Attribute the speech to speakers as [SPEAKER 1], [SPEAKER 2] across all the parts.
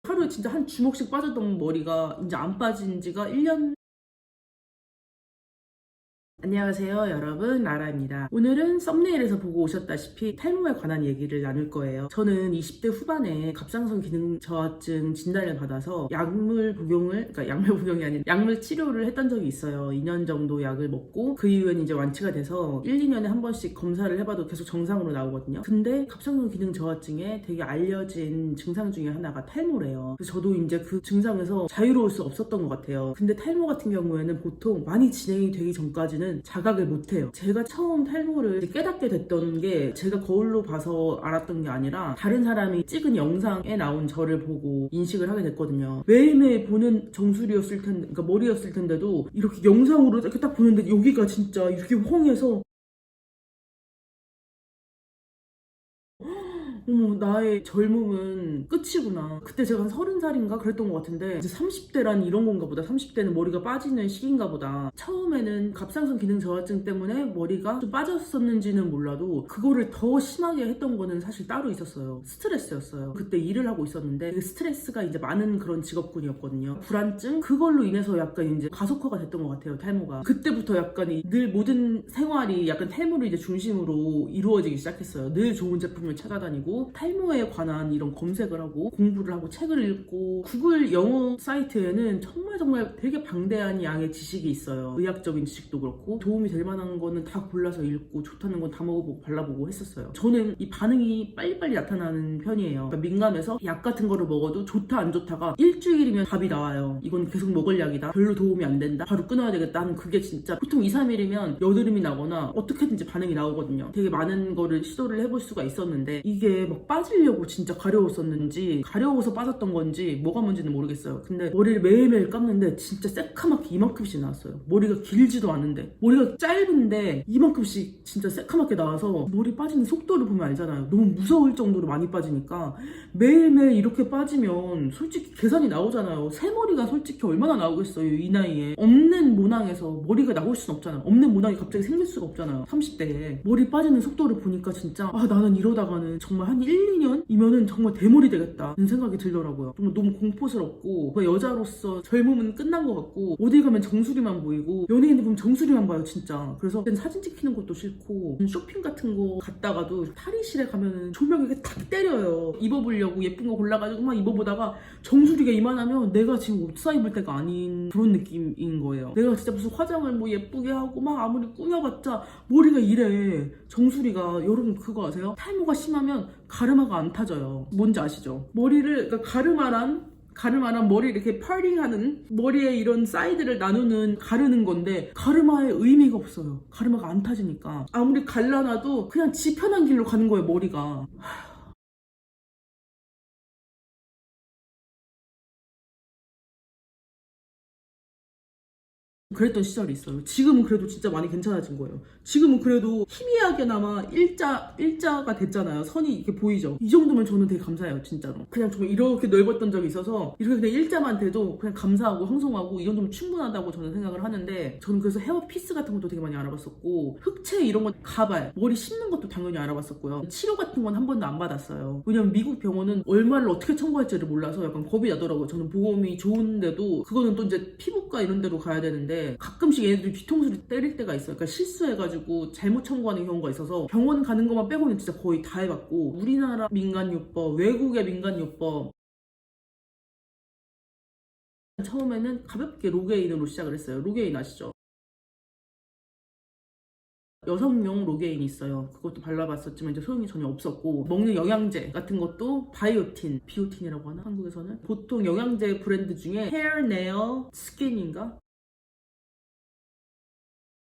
[SPEAKER 1] 하루에 진짜 한 주먹씩 빠졌던 머리가 이제 안 빠진 지가 1년. 안녕하세요 여러분, 라라입니다. 오늘은 썸네일에서 보고 오셨다시피 탈모에 관한 얘기를 나눌 거예요. 저는 20대 후반에 갑상선 기능 저하증 진단을 받아서 약물 복용을, 그러니까 약물 복용이 아닌 약물 치료를 했던 적이 있어요. 2년 정도 약을 먹고 그 이후에는 이제 완치가 돼서 1, 2년에 한 번씩 검사를 해봐도 계속 정상으로 나오거든요. 근데 갑상선 기능 저하증에 되게 알려진 증상 중에 하나가 탈모래요. 그래서 저도 이제 그 증상에서 자유로울 수 없었던 것 같아요. 근데 탈모 같은 경우에는 보통 많이 진행이 되기 전까지는 자각을 못해요. 제가 처음 탈모를 깨닫게 됐던 게 제가 거울로 봐서 알았던 게 아니라 다른 사람이 찍은 영상에 나온 저를 보고 인식을 하게 됐거든요. 매일매일 보는 정수리였을 텐데, 그러니까 머리였을 텐데도 이렇게 영상으로 이렇게 딱 보는데 여기가 진짜 이렇게 헝해서 어머, 나의 젊음은 끝이구나. 그때 제가 한 30살인가 그랬던 것 같은데 이제 30대란 이런 건가 보다. 30대는 머리가 빠지는 시기인가 보다. 처음에는 갑상선 기능 저하증 때문에 머리가 좀 빠졌었는지는 몰라도 그거를 더 심하게 했던 거는 사실 따로 있었어요. 스트레스였어요. 그때 일을 하고 있었는데 그 스트레스가 이제 많은 그런 직업군이었거든요. 불안증? 그걸로 인해서 약간 이제 가속화가 됐던 것 같아요, 탈모가. 그때부터 약간 늘 모든 생활이 약간 탈모를 이제 중심으로 이루어지기 시작했어요. 늘 좋은 제품을 찾아다니고 탈모에 관한 이런 검색을 하고 공부를 하고 책을 읽고 구글 영어 사이트에는 정말 되게 방대한 양의 지식이 있어요. 의학적인 지식도 그렇고 도움이 될 만한 거는 다 골라서 읽고 좋다는 건 다 먹어보고 발라보고 했었어요. 저는 이 반응이 빨리빨리 나타나는 편이에요. 그러니까 민감해서 약 같은 거를 먹어도 좋다 안 좋다가 일주일이면 답이 나와요. 이건 계속 먹을 약이다, 별로 도움이 안 된다, 바로 끊어야 되겠다 하는, 그게 진짜 보통 2, 3일이면 여드름이 나거나 어떻게든지 반응이 나오거든요. 되게 많은 거를 시도를 해볼 수가 있었는데 이게 막 빠지려고 진짜 가려웠었는지 가려워서 빠졌던 건지 뭐가 뭔지는 모르겠어요. 근데 머리를 매일매일 감는데 진짜 새카맣게 이만큼씩 나왔어요. 머리가 길지도 않은데, 머리가 짧은데 이만큼씩 진짜 새카맣게 나와서 머리 빠지는 속도를 보면 알잖아요. 너무 무서울 정도로 많이 빠지니까 매일매일 이렇게 빠지면 솔직히 계산이 나오잖아요. 새 머리가 솔직히 얼마나 나오겠어요, 이 나이에. 없는 모낭에서 머리가 나올 수는 없잖아요. 없는 모낭이 갑자기 생길 수가 없잖아요, 30대에. 머리 빠지는 속도를 보니까 진짜 나는 이러다가는 정말 한 1, 2년이면은 정말 대머리 되겠다는 생각이 들더라고요. 정말 너무 공포스럽고, 여자로서 젊음은 끝난 것 같고 어디 가면 정수리만 보이고 연예인들 보면 정수리만 봐요 진짜. 그래서 사진 찍히는 것도 싫고 쇼핑 같은 거 갔다가도 탈의실에 가면은 조명이 이렇게 탁 때려요. 입어보려고 예쁜 거 골라가지고 막 입어보다가 정수리가 이만하면 내가 지금 옷 사입을 때가 아닌 그런 느낌인 거예요. 내가 진짜 무슨 화장을 뭐 예쁘게 하고 막 아무리 꾸며봤자 머리가 이래. 정수리가, 여러분 그거 아세요? 탈모가 심하면 가르마가 안 타져요. 뭔지 아시죠? 머리를, 그러니까 가르마랑 머리 이렇게 펄링하는, 머리에 이런 사이드를 나누는, 가르는 건데 가르마에 의미가 없어요. 가르마가 안 타지니까 아무리 갈라놔도 그냥 지 편한 길로 가는 거예요, 머리가. 그랬던 시절이 있어요. 지금은 그래도 진짜 많이 괜찮아진 거예요. 지금은 그래도 희미하게나마 일자가 됐잖아요. 선이 이렇게 보이죠. 이 정도면 저는 되게 감사해요, 진짜로. 그냥 정말 이렇게 넓었던 적이 있어서 이렇게 그냥 일자만 돼도 그냥 감사하고 황송하고 이 정도면 충분하다고 저는 생각을 하는데, 저는 그래서 헤어 피스 같은 것도 되게 많이 알아봤었고, 흑채 이런 거, 가발, 머리 심는 것도 당연히 알아봤었고요. 치료 같은 건 한 번도 안 받았어요. 왜냐면 미국 병원은 얼마를 어떻게 청구할지를 몰라서 약간 겁이 나더라고요. 저는 보험이 좋은데도 그거는 또 이제 피부과 이런 데로 가야 되는데 가끔씩 얘네들이 뒤통수를 때릴 때가 있어요. 그러니까 실수해가지고 잘못 청구하는 경우가 있어서 병원 가는 것만 빼고는 진짜 거의 다 해봤고, 우리나라 민간요법, 외국의 민간요법, 처음에는 가볍게 로게인으로 시작을 했어요. 로게인 아시죠? 여성용 로게인이 있어요. 그것도 발라봤었지만 이제 소용이 전혀 없었고, 먹는 영양제 같은 것도 바이오틴, 비오틴이라고 하나? 한국에서는? 보통 영양제 브랜드 중에 헤어, 네일, 스킨인가?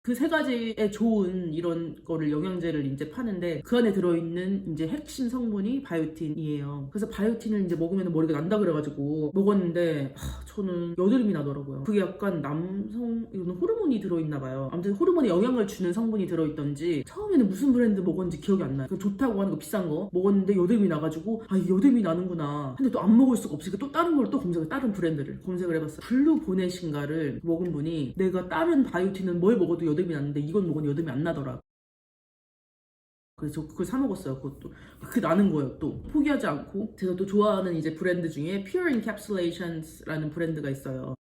[SPEAKER 1] 그 세 가지에 좋은 이런 거를, 영양제를 이제 파는데 그 안에 들어있는 이제 핵심 성분이 바이오틴이에요. 그래서 바이오틴을 이제 먹으면 머리가 난다 그래가지고 먹었는데 저는 여드름이 나더라고요. 그게 약간 이거는 호르몬이 들어있나 봐요. 아무튼 호르몬에 영향을 주는 성분이 들어있던지, 처음에는 무슨 브랜드 먹었는지 기억이 안 나요. 좋다고 하는 거, 비싼 거 먹었는데 여드름이 나가지고 이게 여드름이 나는구나. 근데 또 안 먹을 수가 없으니까 또 다른 걸 또 다른 브랜드를 검색을 해봤어요. 블루보넷인가를 먹은 분이 내가 다른 바이오틴은 뭘 먹어도 여드름이 났는데 이건 먹으면 여드름이 안 나더라. 그래서 저 그걸 사 먹었어요. 그것도 그게 나는 거예요. 또 포기하지 않고 제가 또 좋아하는 이제 브랜드 중에 Pure Encapsulations라는 브랜드가 있어요.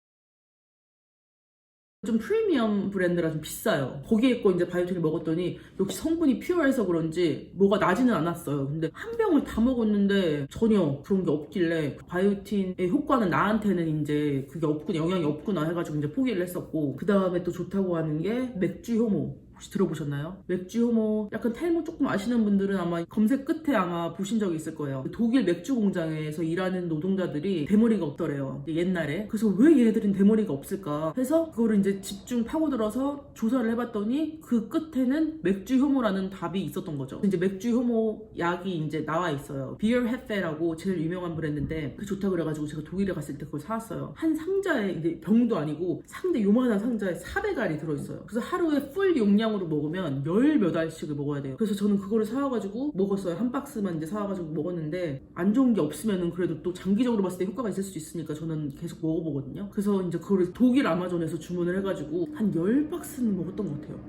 [SPEAKER 1] 좀 프리미엄 브랜드라 좀 비싸요. 거기에 거 이제 바이오틴을 먹었더니 역시 성분이 퓨어해서 그런지 뭐가 나지는 않았어요. 근데 한 병을 다 먹었는데 전혀 그런 게 없길래 바이오틴의 효과는 나한테는 이제 그게 없구나, 영향이 없구나 해가지고 이제 포기를 했었고, 그 다음에 또 좋다고 하는 게 맥주 효모. 혹시 들어보셨나요? 맥주 효모, 약간 탈모 조금 아시는 분들은 아마 검색 끝에 아마 보신 적이 있을 거예요. 독일 맥주 공장에서 일하는 노동자들이 대머리가 없더래요, 옛날에. 그래서 왜 얘네들은 대머리가 없을까 해서 그거를 이제 집중 파고들어서 조사를 해봤더니 그 끝에는 맥주 효모라는 답이 있었던 거죠. 이제 맥주 효모 약이 이제 나와 있어요. 비얼 헤페라고 제일 유명한 브랜드인데 그게 좋다 그래가지고 제가 독일에 갔을 때 그걸 사왔어요. 한 상자에, 이제 병도 아니고 상대 요만한 상자에 400알이 들어있어요. 그래서 하루에 풀 용량 으로 먹으면 열 몇 알씩을 먹어야 돼요. 그래서 저는 그거를 사와가지고 먹었어요. 한 박스만 이제 사와가지고 먹었는데 안 좋은 게 없으면은 그래도 또 장기적으로 봤을 때 효과가 있을 수 있으니까 저는 계속 먹어보거든요. 그래서 이제 그거를 독일 아마존에서 주문을 해가지고 한 10박스는 먹었던 것 같아요.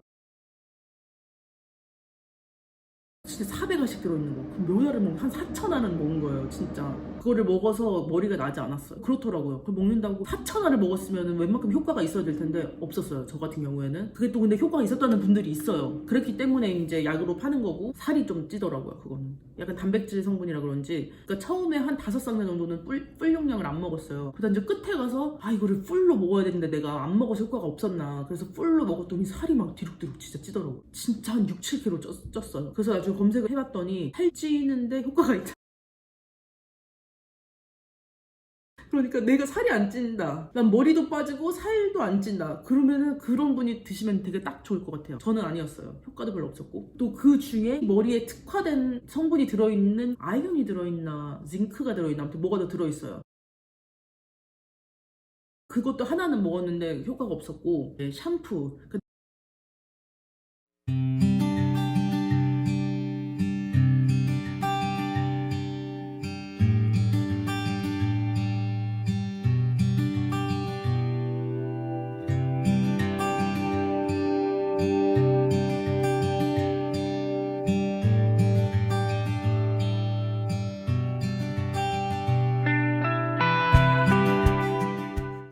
[SPEAKER 1] 진짜 400알씩 들어있는 거. 그럼 몇 알을 먹으면 한 4,000알은 먹은 거예요, 진짜. 그거를 먹어서 머리가 나지 않았어요. 그렇더라고요. 그걸 먹는다고 4,000알을 먹었으면 웬만큼 효과가 있어야 될 텐데 없었어요, 저 같은 경우에는. 그게 또 근데 효과가 있었다는 분들이 있어요. 그랬기 때문에 이제 약으로 파는 거고, 살이 좀 찌더라고요, 그거는. 약간 단백질 성분이라 그런지. 그러니까 처음에 한 5쌍내 정도는 뿔 용량을 안 먹었어요. 그다음 이제 끝에 가서 이거를 풀로 먹어야 되는데 내가 안 먹어서 효과가 없었나. 그래서 풀로 먹었더니 살이 막 뒤룩뒤룩 진짜 찌더라고요. 진짜 한 6, 7kg 쪘어요. 그래서 나중에 검색을 해봤더니 살찌는데 효과가 있다. 그러니까 내가 살이 안 찐다, 난 머리도 빠지고 살도 안 찐다, 그러면은 그런 분이 드시면 되게 딱 좋을 것 같아요. 저는 아니었어요. 효과도 별로 없었고, 또 그 중에 머리에 특화된 성분이 들어있는, 아이언이 들어있나 징크가 들어있나 아무튼 뭐가 더 들어있어요. 그것도 하나는 먹었는데 효과가 없었고, 네, 샴푸.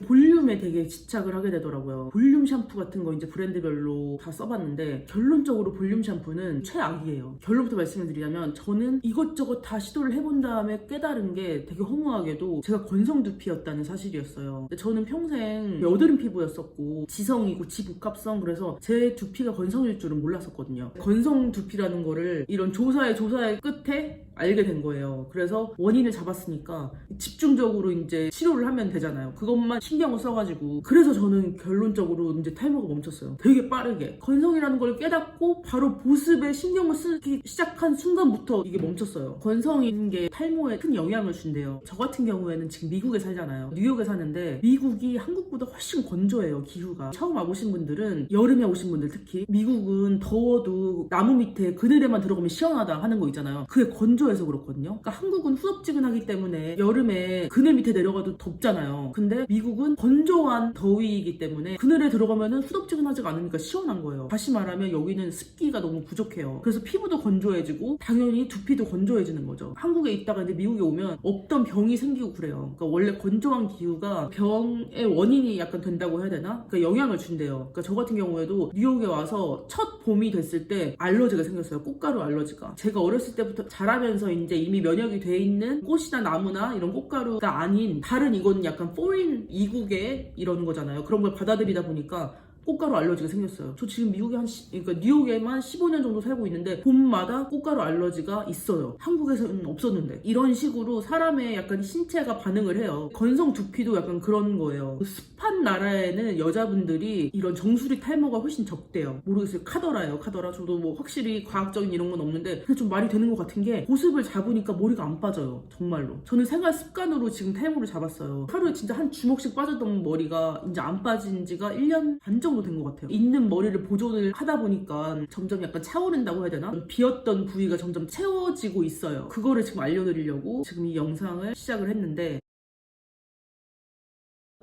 [SPEAKER 1] 볼륨에 되게 집착을 하게 되더라고요. 볼륨 샴푸 같은 거 이제 브랜드별로 다 써봤는데 결론적으로 볼륨 샴푸는 최악이에요. 결론부터 말씀을 드리자면 저는 이것저것 다 시도를 해본 다음에 깨달은 게 되게 허무하게도 제가 건성 두피였다는 사실이었어요. 근데 저는 평생 여드름 피부였었고 지성이고 지복합성, 그래서 제 두피가 건성일 줄은 몰랐었거든요. 건성 두피라는 거를 이런 조사의 끝에 알게 된 거예요. 그래서 원인을 잡았으니까 집중적으로 이제 치료를 하면 되잖아요. 그것만 신경을 써가지고. 그래서 저는 결론적으로 이제 탈모가 멈췄어요. 되게 빠르게. 건성이라는 걸 깨닫고 바로 보습에 신경을 쓰기 시작한 순간부터 이게 멈췄어요. 건성인 게 탈모에 큰 영향을 준대요. 저 같은 경우에는 지금 미국에 살잖아요. 뉴욕에 사는데 미국이 한국보다 훨씬 건조해요, 기후가. 처음 와보신 분들은, 여름에 오신 분들 특히, 미국은 더워도 나무 밑에 그늘에만 들어가면 시원하다 하는 거 있잖아요. 그게 건조해서 그렇거든요. 그러니까 한국은 후덥지근하기 때문에 여름에 그늘 밑에 내려가도 덥잖아요. 근데 미국은 건조한 더위이기 때문에 그늘에 들어가면은 후덥지근하지가 않으니까 시원한 거예요. 다시 말하면 여기는 습기가 너무 부족해요. 그래서 피부도 건조해지고 당연히 두피도 건조해지는 거죠. 한국에 있다가 이제 미국에 오면 없던 병이 생기고 그래요. 그러니까 원래 건조한 기후가 병의 원인이 약간 된다고 해야 되나? 그러니까 영향을 준대요. 그러니까 저 같은 경우에도 뉴욕에 와서 첫 봄이 됐을 때 알러지가 생겼어요. 꽃가루 알러지가. 제가 어렸을 때부터 자라면서 이제 이미 면역이 돼 있는 꽃이나 나무나 이런 꽃가루가 아닌 다른, 이건 약간 포린 이국의 이런 거잖아요. 그런 걸 받아들이다 보니까 꽃가루 알러지가 생겼어요. 저 지금 미국에 그러니까 뉴욕에만 15년 정도 살고 있는데 봄마다 꽃가루 알러지가 있어요. 한국에서는 없었는데. 이런 식으로 사람의 약간 신체가 반응을 해요. 건성 두피도 약간 그런 거예요. 습한 나라에는 여자분들이 이런 정수리 탈모가 훨씬 적대요. 모르겠어요. 카더라예요, 카더라. 저도 뭐 확실히 과학적인 이런 건 없는데 근데 좀 말이 되는 것 같은 게, 보습을 잡으니까 머리가 안 빠져요. 정말로. 저는 생활 습관으로 지금 탈모를 잡았어요. 하루에 진짜 한 주먹씩 빠졌던 머리가 이제 안 빠진 지가 1년 반 정도 된 것 같아요. 있는 머리를 보존을 하다 보니까 점점 약간 차오른다고 해야 되나? 비었던 부위가 점점 채워지고 있어요. 그거를 지금 알려드리려고 지금 이 영상을 시작을 했는데,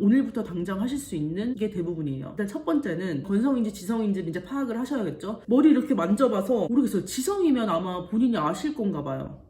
[SPEAKER 1] 오늘부터 당장 하실 수 있는 게 대부분이에요. 일단 첫 번째는 건성인지 지성인지를 이제 파악을 하셔야겠죠. 머리 이렇게 만져봐서 모르겠어요. 지성이면 아마 본인이 아실 건가 봐요.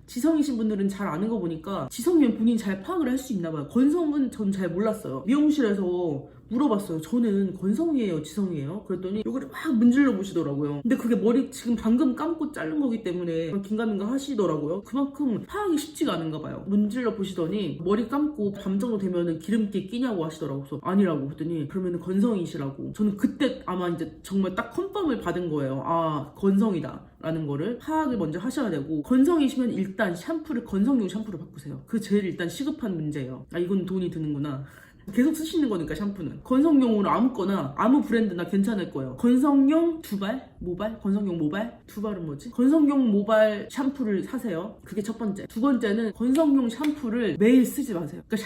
[SPEAKER 1] 지성이신 분들은 잘 아는 거 보니까 지성이면 본인이 잘 파악을 할 수 있나 봐요. 건성은 전 잘 몰랐어요. 미용실에서 물어봤어요. 저는 건성이에요, 지성이에요? 그랬더니 이거를 막 문질러 보시더라고요. 근데 그게 머리 지금 방금 감고 자른 거기 때문에 긴가민가 하시더라고요. 그만큼 파악이 쉽지가 않은가 봐요. 문질러 보시더니 머리 감고 밤 정도 되면은 기름기 끼냐고 하시더라고요. 그래서 아니라고 그랬더니 그러면은 건성이시라고. 저는 그때 아마 이제 정말 딱 컨펌을 받은 거예요. 아, 건성이다 라는 거를 파악을 먼저 하셔야 되고, 건성이시면 일단 샴푸를 건성용 샴푸를 바꾸세요. 그 제일 일단 시급한 문제예요. 아, 이건 돈이 드는구나. 계속 쓰시는 거니까 샴푸는 건성용으로 아무거나 아무 브랜드나 괜찮을 거예요. 건성용 두발? 모발? 건성용 모발? 두발은 뭐지? 건성용 모발 샴푸를 사세요. 그게 첫 번째. 두 번째는 건성용 샴푸를 매일 쓰지 마세요. 그러니까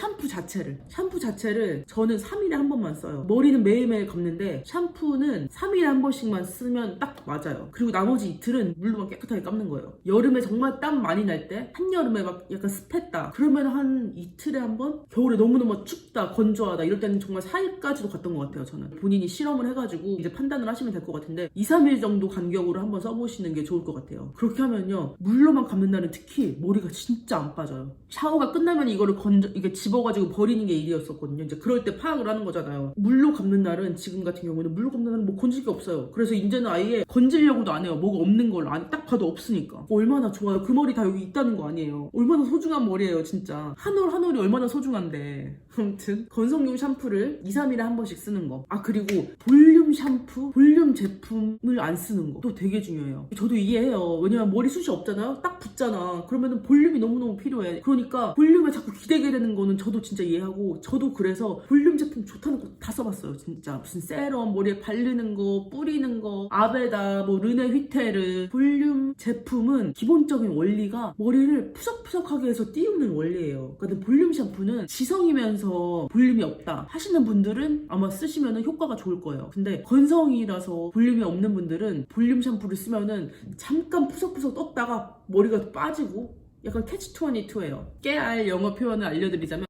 [SPEAKER 1] 샴푸 자체를 저는 3일에 한 번만 써요. 머리는 매일매일 감는데 샴푸는 3일에 한 번씩만 쓰면 딱 맞아요. 그리고 나머지 이틀은 물로만 깨끗하게 감는 거예요. 여름에 정말 땀 많이 날 때, 한여름에 막 약간 습했다 그러면 한 이틀에 한 번? 겨울에 너무너무 춥다 건조하다 이럴 때는 정말 4일까지도 갔던 것 같아요. 저는 본인이 실험을 해가지고 이제 판단을 하시면 될 것 같은데 2, 3일 정도 간격으로 한번 써보시는 게 좋을 것 같아요. 그렇게 하면요, 물로만 감는 날은 특히 머리가 진짜 안 빠져요. 샤워가 끝나면 이거를 이게 집어가지고 버리는 게 일이었었거든요. 이제 그럴 때 파악을 하는 거잖아요. 물로 감는 날은, 지금 같은 경우는 물로 감는 날은 뭐 건질 게 없어요. 그래서 이제는 아예 건질려고도 안 해요. 뭐가 없는 걸 딱 봐도 없으니까. 얼마나 좋아요. 그 머리 다 여기 있다는 거 아니에요. 얼마나 소중한 머리예요 진짜. 한 올 한 올이 얼마나 소중한데. 아무튼 건성용 샴푸를 2, 3일에 한 번씩 쓰는 거. 아, 그리고 볼륨 샴푸, 볼륨 제품을 안 쓰는 거 또 되게 중요해요. 저도 이해해요. 왜냐면 머리숱이 없잖아요. 딱 붙잖아. 그러면은 볼륨이 너무너무 필요해. 그러니까 볼륨에 자꾸 기대게 되는 거는 저도 진짜 이해하고, 저도 그래서 볼륨 제품 좋다는 거 다 써봤어요. 진짜 무슨 세럼, 머리에 바르는 거, 뿌리는 거, 아베다, 뭐 르네 휘테르. 볼륨 제품은 기본적인 원리가 머리를 푸석푸석하게 해서 띄우는 원리예요. 그러니까 볼륨 샴푸는 지성이면서 볼륨이 없다 하시는 분들은 아마 쓰시면 효과가 좋을 거예요. 근데 건성이라서 볼륨이 없는 분들은 볼륨 샴푸를 쓰면은 잠깐 푸석푸석 떴다가 머리가 빠지고 약간 캐치22예요. 깨알 영어 표현을 알려드리자면,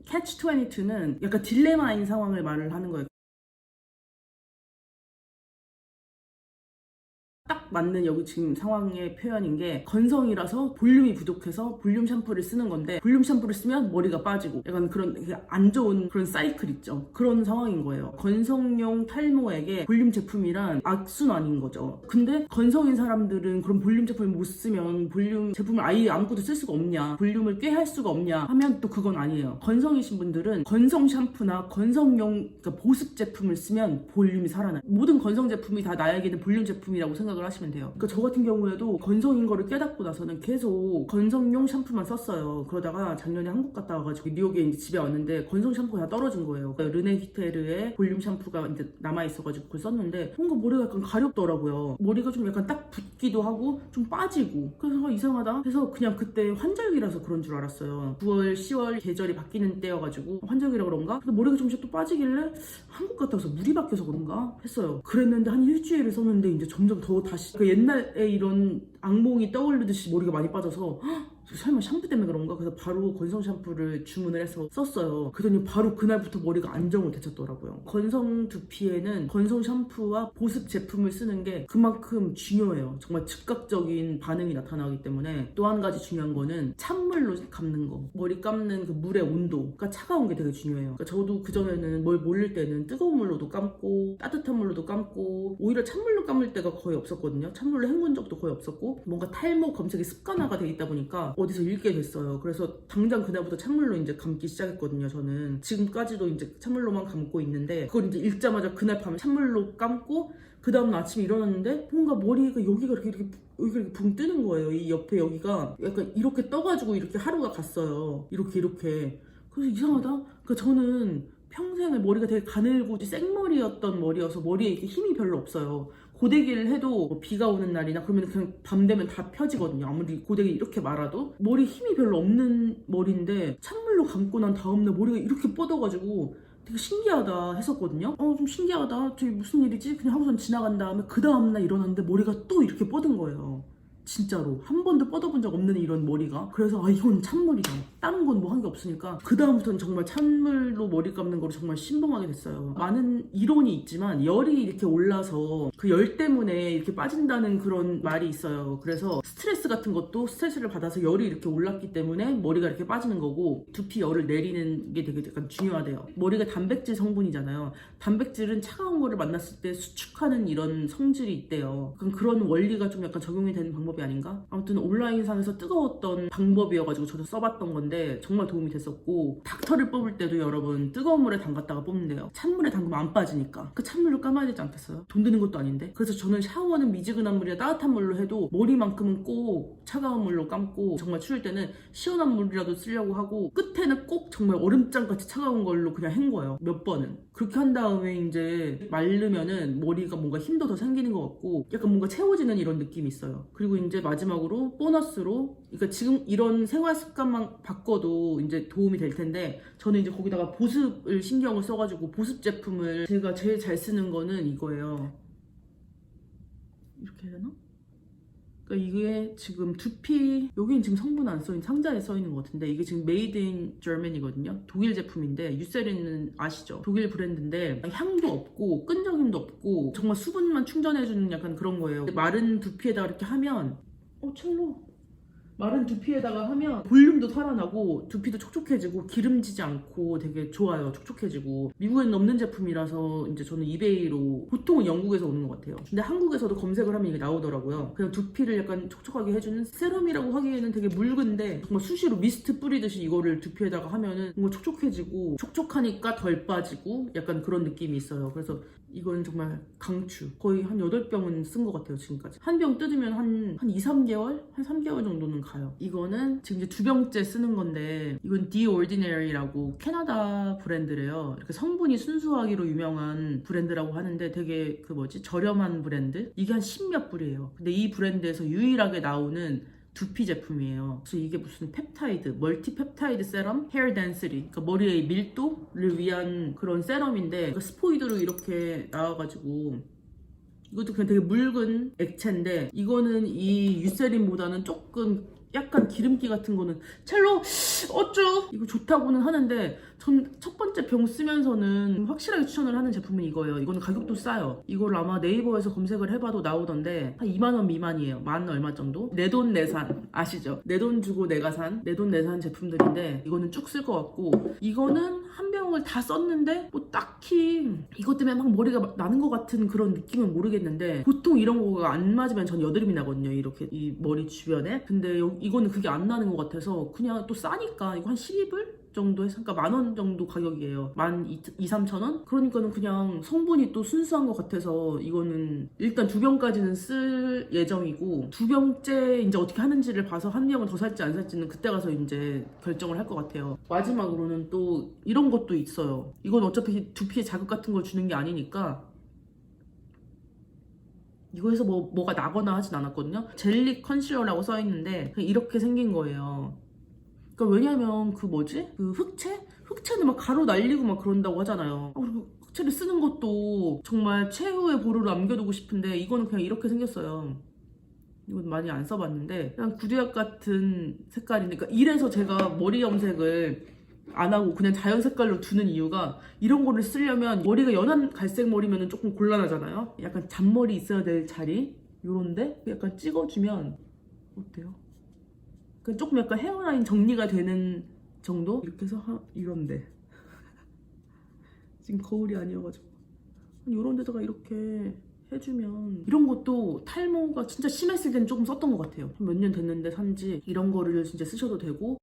[SPEAKER 1] 캐치22는 약간 딜레마인 상황을 말을 하는 거예요. 딱 맞는 여기 지금 상황의 표현인 게, 건성이라서 볼륨이 부족해서 볼륨 샴푸를 쓰는 건데, 볼륨 샴푸를 쓰면 머리가 빠지고 약간 그런 안 좋은 그런 사이클 있죠. 그런 상황인 거예요. 건성용 탈모에게 볼륨 제품이란 악순환인 거죠. 근데 건성인 사람들은 그런 볼륨 제품을 못 쓰면 볼륨 제품을 아예 아무것도 쓸 수가 없냐, 볼륨을 꾀할 수가 없냐 하면 또 그건 아니에요. 건성이신 분들은 건성 샴푸나 건성용, 그러니까 보습 제품을 쓰면 볼륨이 살아나요. 모든 건성 제품이 다 나에게는 볼륨 제품이라고 생각을 하시면 돼요. 그러니까 저 같은 경우에도 건성인 거를 깨닫고 나서는 계속 건성용 샴푸만 썼어요. 그러다가 작년에 한국 갔다 와가지고 뉴욕에 이제 집에 왔는데 건성 샴푸가 다 떨어진 거예요. 그러니까 르네 휘테르의 볼륨 샴푸가 이제 남아있어가지고 그걸 썼는데 뭔가 머리가 약간 가렵더라고요. 머리가 좀 약간 딱 붓기도 하고 좀 빠지고, 그래서 이상하다 해서 그냥 그때 환절기라서 그런 줄 알았어요. 9월, 10월 계절이 바뀌는 때여가지고 환절기라 그런가? 근데 머리가 좀씩 또 빠지길래 한국 갔다 와서 물이 바뀌어서 그런가 했어요. 그랬는데 한 일주일을 썼는데 이제 점점 더 다시 그 옛날에 이런 악몽이 떠오르듯이 머리가 많이 빠져서 설마 샴푸 때문에 그런가? 그래서 바로 건성 샴푸를 주문을 해서 썼어요. 그러더니 바로 그날부터 머리가 안정을 되찾더라고요. 건성 두피에는 건성 샴푸와 보습 제품을 쓰는 게 그만큼 중요해요. 정말 즉각적인 반응이 나타나기 때문에. 또 한 가지 중요한 거는 찬물로 감는 거. 머리 감는 그 물의 온도가 차가운 게 되게 중요해요. 그러니까 저도 그전에는 뭘 모를 때는 뜨거운 물로도 감고 따뜻한 물로도 감고, 오히려 찬물로 감을 때가 거의 없었거든요. 찬물로 헹군 적도 거의 없었고, 뭔가 탈모 검색이 습관화가 돼 있다 보니까 어디서 읽게 됐어요. 그래서 당장 그날부터 찬물로 이제 감기 시작했거든요. 저는 지금까지도 이제 찬물로만 감고 있는데, 그걸 이제 읽자마자 그날 밤에 찬물로 감고 그 다음날 아침에 일어났는데 뭔가 머리가 여기가 이렇게 붕 뜨는 거예요. 이 옆에 여기가 약간 이렇게 떠가지고 이렇게 하루가 갔어요. 이렇게 그래서 이상하다. 그러니까 저는 평생을 머리가 되게 가늘고 생머리였던 머리여서 머리에 이렇게 힘이 별로 없어요. 고데기를 해도 뭐 비가 오는 날이나 그러면 그냥 밤 되면 다 펴지거든요. 아무리 고데기 이렇게 말아도 머리 힘이 별로 없는 머리인데 찬물로 감고 난 다음날 머리가 이렇게 뻗어가지고 되게 신기하다 했었거든요. 좀 신기하다, 저기 무슨 일이지? 그냥 하고선 지나간 다음에 그 다음날 일어났는데 머리가 또 이렇게 뻗은 거예요. 진짜로 한 번도 뻗어본 적 없는 이런 머리가. 그래서 이건 찬물이다, 다른 건 뭐 한 게 없으니까 그 다음부터는 정말 찬물로 머리 감는 거를 정말 신봉하게 됐어요. 많은 이론이 있지만 열이 이렇게 올라서 그 열 때문에 이렇게 빠진다는 그런 말이 있어요. 그래서 스트레스 같은 것도 스트레스를 받아서 열이 이렇게 올랐기 때문에 머리가 이렇게 빠지는 거고, 두피 열을 내리는 게 되게 약간 중요하대요. 머리가 단백질 성분이잖아요. 단백질은 차가운 거를 만났을 때 수축하는 이런 성질이 있대요. 그런 원리가 좀 약간 적용이 되는 방법이 아닌가? 아무튼 온라인상에서 뜨거웠던 방법이어가지고 저도 써봤던 건데 정말 도움이 됐었고, 닥터를 뽑을 때도 여러분 뜨거운 물에 담갔다가 뽑는데요. 찬물에 담그면 안 빠지니까 그 찬물로 감아야 되지 않겠어요? 돈 드는 것도 아닌데. 그래서 저는 샤워는 미지근한 물이나 따뜻한 물로 해도 머리만큼은 꼭 차가운 물로 감고, 정말 추울 때는 시원한 물이라도 쓰려고 하고, 끝에는 꼭 정말 얼음장같이 차가운 걸로 그냥 헹궈요. 몇 번은. 그렇게 한 다음에 이제 마르면은 머리가 뭔가 힘도 더 생기는 것 같고 약간 뭔가 채워지는 이런 느낌이 있어요. 그리고 이제 마지막으로 보너스로, 그러니까 지금 이런 생활 습관만 바꿔도 이제 도움이 될 텐데, 저는 이제 거기다가 보습을 신경을 써가지고 보습 제품을, 제가 제일 잘 쓰는 거는 이거예요. 이렇게 해야 되나? 그러니까 이게 지금 두피, 여기는 지금 성분 안 써있는, 상자에 써있는 것 같은데 이게 지금 메이드 인 저머니거든요. 독일 제품인데, 유세린은 아시죠? 독일 브랜드인데 향도 없고 끈적임도 없고 정말 수분만 충전해주는 약간 그런 거예요. 마른 두피에다가 이렇게 하면 첼로 마른 두피에다가 하면 볼륨도 살아나고 두피도 촉촉해지고 기름지지 않고 되게 좋아요. 촉촉해지고. 미국에는 없는 제품이라서 이제 저는 이베이로, 보통은 영국에서 오는 것 같아요. 근데 한국에서도 검색을 하면 이게 나오더라고요. 그냥 두피를 약간 촉촉하게 해주는 세럼이라고 하기에는 되게 묽은데 정말 수시로 미스트 뿌리듯이 이거를 두피에다가 하면은 뭔가 촉촉해지고, 촉촉하니까 덜 빠지고 약간 그런 느낌이 있어요. 그래서 이건 정말 강추. 거의 한 8병은 쓴 것 같아요, 지금까지. 한 병 뜯으면 한 2, 3개월? 한 3개월 정도는 가요. 이거는 지금 이제 2병째 쓰는 건데, 이건 The Ordinary라고 캐나다 브랜드래요. 이렇게 성분이 순수하기로 유명한 브랜드라고 하는데 되게 저렴한 브랜드? 이게 한 10몇 불이에요. 근데 이 브랜드에서 유일하게 나오는 두피 제품이에요. 그래서 이게 무슨 펩타이드, 멀티 펩타이드 세럼, 헤어 덴시티, 그러니까 머리의 밀도를 위한 그런 세럼인데, 그러니까 스포이드로 이렇게 나와가지고, 이것도 그냥 되게 묽은 액체인데, 이거는 이 유세린보다는 조금 약간 기름기 같은 거는, 첼로 어쭈 이거 좋다고는 하는데, 전 첫 번째 병 쓰면서는 확실하게 추천을 하는 제품은 이거예요. 이거는 가격도 싸요. 이걸 아마 네이버에서 검색을 해봐도 나오던데 한 2만 원 미만이에요. 만 얼마 정도? 내 돈 내산 아시죠? 내 돈 주고 내가 산, 내 돈 내산 제품들인데, 이거는 쭉 쓸 것 같고, 이거는 한 병을 다 썼는데 뭐 딱히 이것 때문에 막 머리가 막 나는 것 같은 그런 느낌은 모르겠는데, 보통 이런 거가 안 맞으면 전 여드름이 나거든요, 이렇게 이 머리 주변에. 근데 이거는 그게 안 나는 것 같아서, 그냥 또 싸니까 이거 한 12불? 정도 해서, 그러니까 10,000원 정도 가격이에요. 12,000~13,000원? 그러니까는 그냥 성분이 또 순수한 것 같아서 이거는 일단 2병까지는 쓸 예정이고, 2병째 이제 어떻게 하는지를 봐서 한 병은 더 살지 안 살지는 그때 가서 이제 결정을 할 것 같아요. 마지막으로는 또 이런 것도 있어요. 이건 어차피 두피에 자극 같은 걸 주는 게 아니니까, 이거에서 뭐가 나거나 하진 않았거든요. 젤리 컨실러라고 써있는데 그냥 이렇게 생긴 거예요. 그러니까 왜냐면 그 흑채? 흑채는 막 가루 날리고 막 그런다고 하잖아요. 그리고 흑채를 쓰는 것도 정말 최후의 보루로 남겨두고 싶은데, 이거는 그냥 이렇게 생겼어요. 이건 많이 안 써봤는데 그냥 구두약 같은 색깔인데, 그러니까 이래서 제가 머리 염색을 안 하고 그냥 자연 색깔로 두는 이유가, 이런 거를 쓰려면 머리가 연한 갈색 머리면 조금 곤란하잖아요. 약간 잔머리 있어야 될 자리 요런데 약간 찍어주면 어때요? 조금 약간 헤어라인 정리가 되는 정도? 이렇게 해서 이런데 지금 거울이 아니어가지고 이런 데다가 이렇게 해주면, 이런 것도 탈모가 진짜 심했을 때는 조금 썼던 것 같아요. 몇 년 됐는데 산지. 이런 거를 진짜 쓰셔도 되고,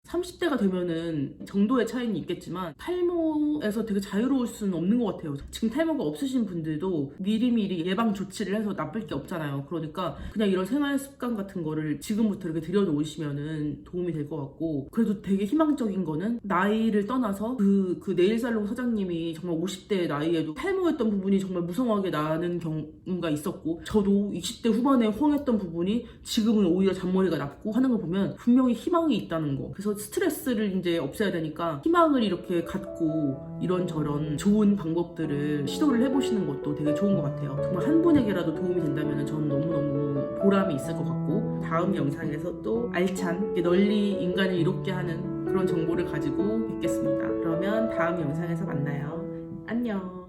[SPEAKER 1] 30대가 되면은 정도의 차이는 있겠지만 탈모에서 되게 자유로울 수는 없는 것 같아요. 지금 탈모가 없으신 분들도 미리미리 예방 조치를 해서 나쁠 게 없잖아요. 그러니까 그냥 이런 생활 습관 같은 거를 지금부터 이렇게 들여놓으시면은 도움이 될 것 같고, 그래도 되게 희망적인 거는 나이를 떠나서 그 네일살롱 사장님이 정말 50대 나이에도 탈모했던 부분이 정말 무성하게 나는 경우가 있었고, 저도 20대 후반에 헝했던 부분이 지금은 오히려 잔머리가 낫고 하는 거 보면 분명히 희망이 있다는 거. 그래서 그래서 스트레스를 이제 없애야 되니까 희망을 이렇게 갖고 이런저런 좋은 방법들을 시도를 해보시는 것도 되게 좋은 것 같아요. 정말 한 분에게라도 도움이 된다면 저는 너무너무 보람이 있을 것 같고, 다음 영상에서 또 알찬 널리 인간을 이롭게 하는 그런 정보를 가지고 뵙겠습니다. 그러면 다음 영상에서 만나요. 안녕.